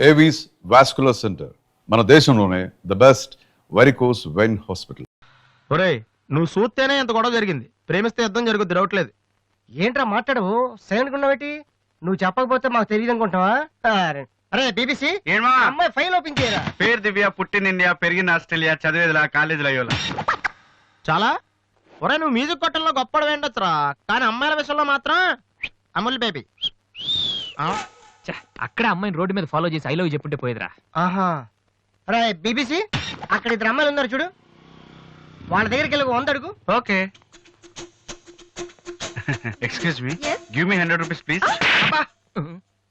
Avis vascular centre మన దేశంలోనే the best varicose vein hospital. ఒరేయ్, నువ్వు చూస్తేనే ఎంత గొడవ జరిగింది. ప్రేమిస్తే యుద్ధం జరుగుద్ది, డౌట్ లేదు. ఏంట్రా మాట్లాడవు? సైలెంట్ ఉన్నావేటి? నువ్వు చెప్పకపోతే మాకు తెలియదు అనుకుంటావా? అరే బీబీసీ, ఏమా అమ్మాయి ఫైల్ ఓపెన్ చేయరా. పేరు దివ్య, పుట్టిన ఇండియా, పెరిగిన ఆస్ట్రేలియా, చదివేదిలా కాలేజీలో అయ్యోలా. చాలా ఒరే, నువ్వు మ్యూజిక్ కొట్టంలో గొప్పడు వేండొచ్చురా, కానీ అమ్మాయిల విషయంలో మాత్రం అమూల్ బేబీ. అక్కడ అమ్మాయిని రోడ్డు మీద ఫాలో చేసి ఐ లవ్ చెప్పుంటే పోయేదిరా. ఆహా. అరే బీబీసీ, అక్కడ ఇద్దరు అమ్మాయిలు ఉన్నారు చూడు, వాళ్ళ దగ్గరికి వెళ్ళి 100 అడుగు. Okay. Excuse me, give me 100 rupees please.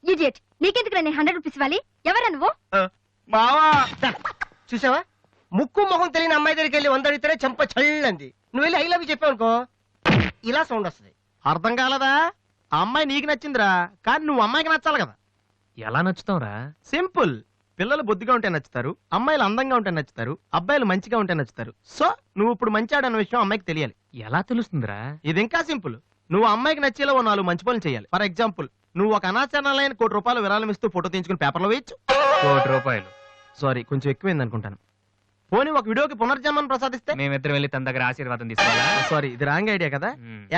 Idiot, నీకెందుకు రా 100 రూపీస్ ఇవ్వాలి? ఎవరా నువ్వు? మావా, చూసావా, ముక్కు మొహం తెలియని అమ్మాయి దగ్గరికి వెళ్ళి 100 అడిగితేనే చెంప చల్లంది. నువ్వు వెళ్ళి ఐ లవ్ యూ చెప్పావు అనుకో, ఇలా సౌండ్ వస్తుంది. అర్థం కాలదా? ఆ అమ్మాయి నీకు నచ్చిందిరా, కానీ నువ్వు అమ్మాయికి నచ్చాలి కదా. ఎలా నచ్చుతావురా? సింపుల్. పిల్లలు బొద్దుగా ఉంటే నచ్చుతారు, అమ్మాయిలు అందంగా ఉంటే నచ్చుతారు, అబ్బాయిలు మంచిగా ఉంటే నచ్చుతారు. సో నువ్వు ఇప్పుడు మంచివాడన్న విషయం అమ్మాయికి తెలియాలి. ఎలా తెలుస్తుందిరా? ఇది ఇంకా సింపుల్. నువ్వు అమ్మాయికి నచ్చేలా 4 మంచి పనులు చేయాలి. ఫర్ ఎగ్జాంపుల్, నువ్వు ఒక అనాచరణలైన ₹1,00,00,000 విరాళం ఇస్తూ ఫోటో తీయించుకుని పేపర్లో వేయచ్చు. ₹1,00,00,000 సారీ, కొంచెం ఎక్కువైంది అనుకుంటాను. పోనీ ఒక వీడియోకి పునర్జన్మను ప్రసాదిస్తే? మేమిద్దరం వెళ్ళి తన దగ్గర ఆశీర్వాదం తీసుకోవాలా? సారీ, ఇది రాంగ్ ఐడియా కదా.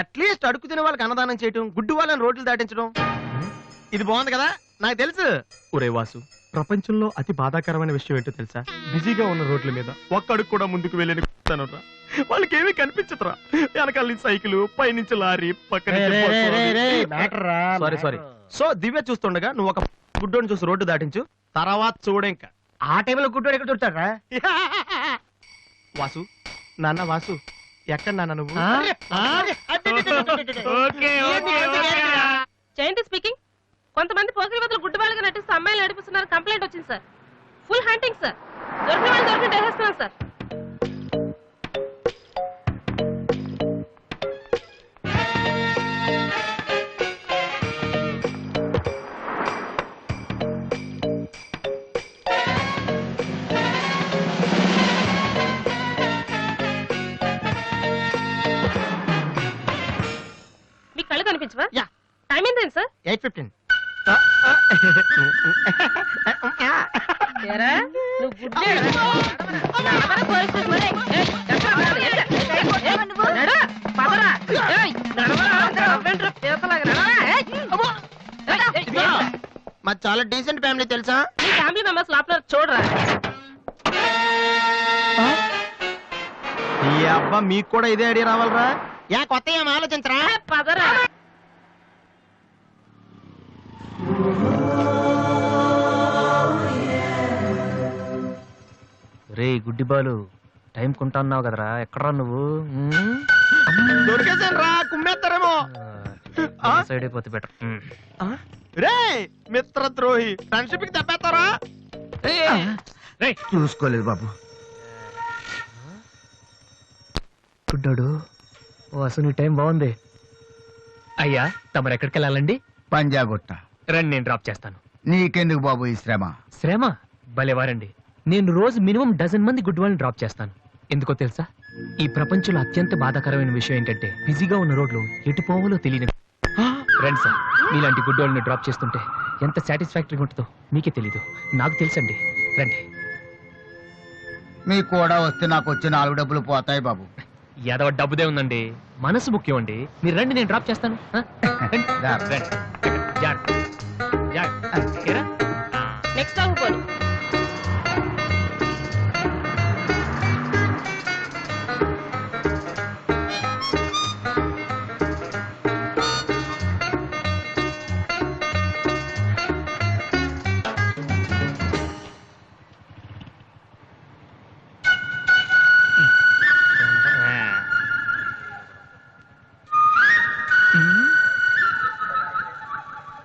అట్లీస్ట్ అడుగు తినే వాళ్ళకి అన్నదానం చేయటం, గుడ్డు వాళ్ళని రోడ్లు దాటించడం, ఇది బాగుంది కదా. నాకు తెలుసు. ఒరే వాసు, ప్రపంచంలో అతి బాధాకరమైన విషయం ఏంటో తెలుసా? బిజీగా ఉన్న రోడ్ల మీద ఒక్క అడుగు కూడా ముందుకు వెళ్ళని వాళ్ళకి ఏమీ కనిపించదురా. వెనకాల నుంచి సైకిల్, పైనుంచి లారీ, పక్కన సారీ. సో దివ్య చూస్తుండగా నువ్వు ఒక గుడ్డోని చూసి రోడ్డు దాటించు, తర్వాత చూడ. ఇంకా ఆ టైంలో గుడ్డోడు ఎక్కడ దొరుకుతాడా? వాసు, నాన్న వాసు, ఎక్కడ నాన్న నువ్వు? జయంతి స్పీకింగ్. కొంతమంది పోకిరి వదలు గుడ్డు వాళ్ళగా నటిస్తూ అమ్మాయిలు నడిపిస్తున్నారు. కంప్లైంట్ వచ్చింది సార్. Full hunting sir. దొరికిన వాళ్ళు దొరికిన వేసేస్తున్నాం సార్. మీ కళ్ళు కనిపించవా? యా. టైం ఏంటండి సార్? 8:15. ఏరా, నువ్వు గుడ్డేరా? నడవరా పోలీస్ స్టేషన్ మరి? ఏయ్, ఎక్కడ ఉన్నావు? నడు, పదరా. ఏయ్, నడవరా. నడవండ్రా, పీతలాగా నడవరా. ఏయ్, అమ్మో. ఏయ్, ఏయ్, ఇదిగో, మాది చాలా డీసెంట్ ఫ్యామిలీ తెలుసా? మీ ఫ్యామిలీ మెంబర్స్ లోపల చూడరా. ఈ అబ్బా, మీకు కూడా ఇదే ఐడియా రావాలరా? యా, కొత్త ఏం ఆలోచించరా? పదరా. రే గుడ్డి బాలు, టైం కొంటా అన్నావు కదరా, ఎక్కడరా నువ్వు? దొరికేసాను రా, కుమ్మేస్తారేమో. సైడ్ అయిపోతే బెటర్. రే మిత్రద్రోహి, ఫ్రెండ్షిప్ కి తప్పేస్తారా? చూసుకోలేదు బాబు. గుడ్డాడు, ఓ అసలు నీ టైం బాగుంది. అయ్యా, తమరు ఎక్కడికి వెళ్ళాలండి? పంజాగుట్ట. రండి, నేను డ్రాప్ చేస్తాను. నీకెందుకు బాబు ఈ శ్రమ? శ్రమ భలేవారండి. నేను రోజు మినిమం 12 మంది గుడ్ వాళ్ళని డ్రాప్ చేస్తాను. ఎందుకో తెలుసా? ఈ ప్రపంచంలో అత్యంత బాధాకరమైన విషయం ఏంటంటే, బిజీగా ఉన్న రోడ్లు ఎటు పోవాలో తెలియని. రండి సార్, మీలాంటి గుడ్ వాళ్ళని డ్రాప్ చేస్తుంటే ఎంత సాటిస్ఫాక్టరీగా ఉంటుందో మీకే తెలీదు, నాకు తెలుసండి. రండి. మీకు కూడా వస్తే నాకు వచ్చే 4 డబ్బులు పోతాయి బాబు. ఏదో డబ్బుదే ఉందండి, మనసు ముఖ్యం అండి. మీరు రండి, నేను డ్రాప్ చేస్తాను. నెక్స్ట్ టైం పోనీ.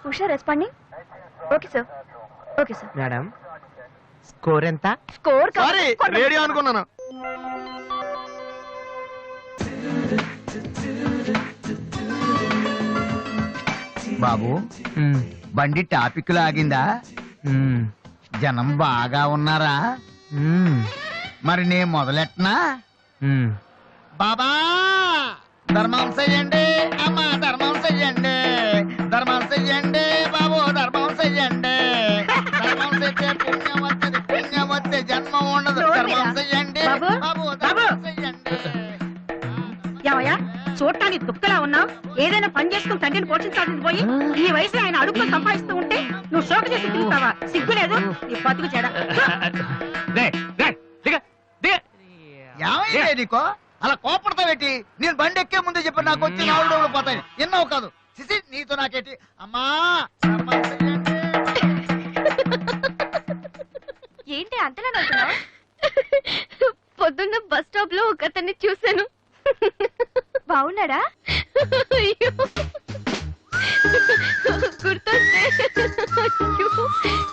Usha responding. Okay sir, okay sir. Madam, score ఎంత? స్కోర్ సారీ, రేడియో అనుకున్నాను. బాబు, బండి టాపిక్ లాగిందా? జనం బాగా ఉన్నారా? మరి నేను మొదలెట్టనా? బాబా ధర్మం చెయ్యండి, అమ్మా ధర్మం చెయ్యండి, ధర్మం చెయ్యండి బాబు, ధర్మం చెయ్యండి, ధర్మం చేస్తే పుణ్యం వస్తే జన్మ ఉండదు. ధర్మం చెయ్యండి. బాబు, బాబు, బాబు. ధర్మం చెయ్యండి. ఏమయ్యా చూడటానికి దుక్కలా ఉన్నావు. ఏదైనా పని చేసుకుని తండ్రిని పోషించాల్సింది పోయి ఈ వయసులో ఆయన అడుగులో సంపాదిస్తూ ఉంటే నువ్వు షోక చేసి తిరుగుతావా? సిగ్గులేదు నీ బతుకు చెడ. ఏమైంది నీకో అలా కోపడతావేటి? నేను బండి ఎక్కే ముందే చెప్పి నాకు వచ్చి నాలుగు పోతాయి. ఎన్నో కాదు సిసి నీతో నాకేటి అమ్మా. ధర్మం చెయ్యండి. ఏంటి అంతలా నవ్వుతున్నావ్? పొద్దున్న బస్ స్టాప్ లో ఒక అతన్ని చూశాను. బాగున్నాడా? అయ్యో.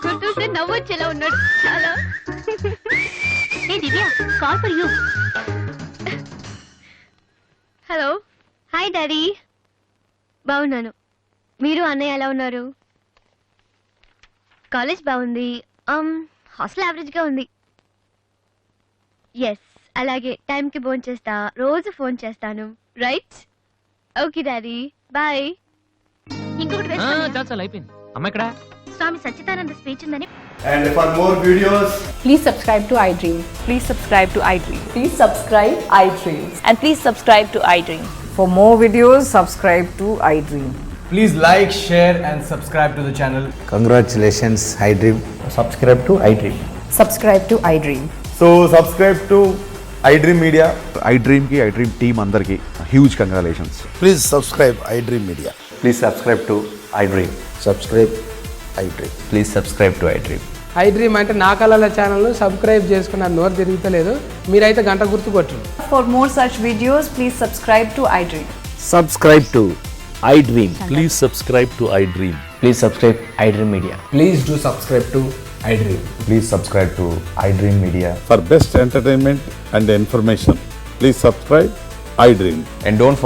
గుర్తొస్తే నవ్వొచ్చేలా ఉన్నాడు చాలా. ఏ Divya, call for you. Hello, hi daddy. బాగున్నాను. మీరు అన్నయ్య ఎలా ఉన్నారు? కాలేజ్ బాగుంది. హాస్టల్ యావరేజ్ గా ఉంది. ఎస్, అలాగే టైంకి ఫోన్ చేస్తా, రోజు ఫోన్ చేస్తాను. రైట్? Okay daddy, bye. ఇంకొకటి వేసుకోండి. చాలా అయిపోయింది. అమ్మ ఇక్కడ స్వామి సచ్చిదానంద స్పీచ్ ఉందని. And for more videos, Please subscribe to iDream. Please subscribe to iDream. Please subscribe iDream. And please subscribe to iDream. For more videos, subscribe to iDream. please like, share, and subscribe to the channel. Congratulations, iDream. Subscribe to iDream. Subscribe to iDream. So, subscribe to iDream Media. iDream కి iDream team అందరికి huge congratulations. Please subscribe iDream Media. Please subscribe to iDream. Subscribe iDream. Please subscribe to iDream. iDream అంటే నా కళల channel subscribe చేసుకున్న నోరు తిరుగుతలేదు. మీరైతే గంట గుర్తు కొట్టండి. For more such videos, please subscribe to iDream. Subscribe to iDream. Please subscribe to iDream. Please subscribe iDream Media. Please do subscribe to iDream. Please subscribe to iDream Media. For best entertainment and information please subscribe iDream. And don't forget